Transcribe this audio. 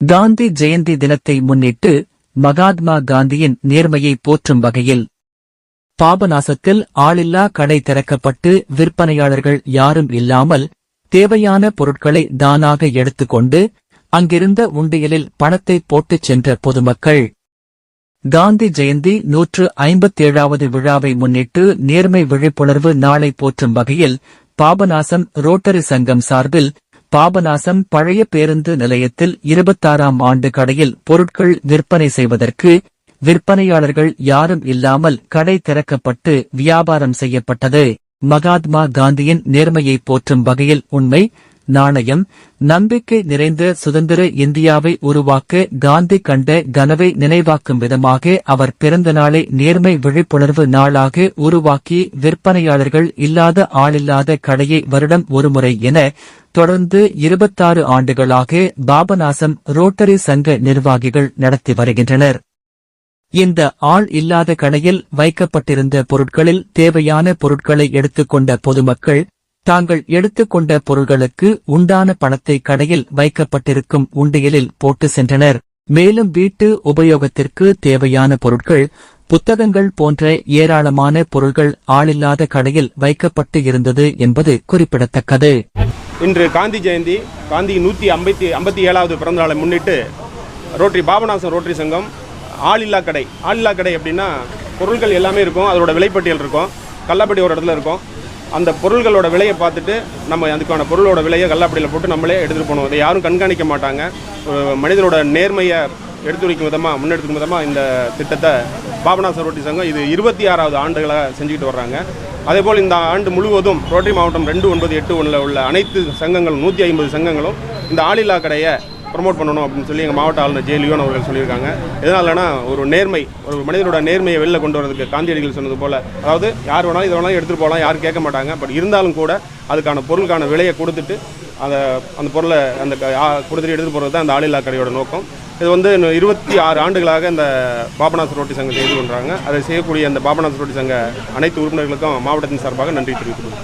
காந்தி ஜெயந்தி தினத்தை முன்னிட்டு மகாத்மா காந்தியின் நேர்மையை போற்றும் வகையில் பாபநாசத்தில் ஆளில்லா கடை திறக்கப்பட்டு விற்பனையாளர்கள் யாரும் இல்லாமல் தேவையான பொருட்களை தானாக எடுத்துக்கொண்டு அங்கிருந்த உண்டியலில் பணத்தை போட்டுச் சென்ற பொதுமக்கள். காந்தி ஜெயந்தி 157வது விழாவை முன்னிட்டு நேர்மை விழிப்புணர்வு நாளை போற்றும் வகையில் பாபநாசம் ரோட்டரி சங்கம் சார்பில் பாபநாசம் பழைய பேருந்து நிலையத்தில் 26ஆம் ஆண்டு கடையில் பொருட்கள் விற்பனை செய்வதற்கு விற்பனையாளர்கள் யாரும் இல்லாமல் கடை திறக்கப்பட்டு வியாபாரம் செய்யப்பட்டது. மகாத்மா காந்தியின் நேர்மையை போற்றும் வகையில் உண்மை, நாணயம், நம்பிக்கை நிறைந்த சுதந்திர இந்தியாவை உருவாக்க காந்தி கண்ட கனவை நினைவாக்கும் விதமாக அவர் பிறந்த நாளை நேர்மை விழிப்புணர்வு நாளாக உருவாக்கி விற்பனையாளர்கள் இல்லாத ஆளில்லாத கடையை வருடம் ஒருமுறை என தொடர்ந்து 26 ஆண்டுகளாக பாபநாசம் ரோட்டரி சங்க நிர்வாகிகள் நடத்தி வருகின்றனர். இந்த ஆள் இல்லாத கடையில் வைக்கப்பட்டிருந்த பொருட்களில் தேவையான பொருட்களை எடுத்துக்கொண்ட பொதுமக்கள் தாங்கள் எடுத்துக்கொண்ட பொருள்களுக்கு உண்டான பணத்தை கடையில் வைக்கப்பட்டிருக்கும் உண்டியலில் போட்டு சென்றனர். மேலும் வீட்டு உபயோகத்திற்கு தேவையான பொருட்கள், புத்தகங்கள் போன்ற ஏராளமான பொருள்கள் ஆளில்லாத கடையில் வைக்கப்பட்டு இருந்தது என்பது குறிப்பிடத்தக்கது. இன்று காந்தி ஜெயந்தி, காந்தி 157வது பிறந்த நாளை முன்னிட்டு பாபநாசம் ரோட்டரி சங்கம் ஆளில்லா கடை அப்படின்னா பொருட்கள் எல்லாமே இருக்கும், அதோட விலைப்பட்டியல் இருக்கும், கல்லாப்பட்டி ஒரு இடத்துல இருக்கும். அந்த பொருள்களோட விலையை பார்த்துட்டு நம்ம அதுக்கான பொருளோட விலையை கல்லாப்பட்டியில் போட்டு நம்மளே எடுத்துகிட்டு போகணும். அதை யாரும் கண்காணிக்க மாட்டாங்க. மனிதனோட நேர்மையை எடுத்துரைக்கும் விதமாக, முன்னெடுக்கும் விதமாக இந்த திட்டத்தை பாபநாசம் ரோட்டரி சங்கம் இது 26வது ஆண்டுகளாக செஞ்சுக்கிட்டு வர்றாங்க. அதேபோல் இந்த ஆண்டு முழுவதும் ரோட்டரி மாவட்டம் 2981 உள்ள அனைத்து சங்கங்களும் 150 சங்கங்களும் இந்த ஆளில்லா கடையை ப்ரமோட் பண்ணணும் அப்படின்னு சொல்லி எங்கள் மாவட்ட ஆளுநர் ஜெயலியோன் அவர்கள் சொல்லியிருக்காங்க. எதனாலனா ஒரு மனிதனோட நேர்மையை வெளில கொண்டு வரதுக்கு காந்தியடிகள் சொன்னது போல், அதாவது யார் வேணாலும் இதை வேணாலும் எடுத்துகிட்டு போகலாம், யாரும் கேட்க மாட்டாங்க. பட் இருந்தாலும் கூட அதுக்கான பொருளுக்கான விலையை கொடுத்துட்டு அந்த பொருளை கொடுத்துட்டு எடுத்துகிட்டு போகிறது தான் அந்த ஆளில்லா கடையோட நோக்கம். இது 26 ஆண்டுகளாக இந்த பாபநாசம் ரோட்டரி சங்கம் செய்து கொண்டாங்க. அதை செய்யக்கூடிய அந்த பாபநாசம் ரோட்டரி சங்க அனைத்து உறுப்பினர்களுக்கும் மாவட்டத்தின் சார்பாக நன்றி தெரிவித்துள்ளோம்.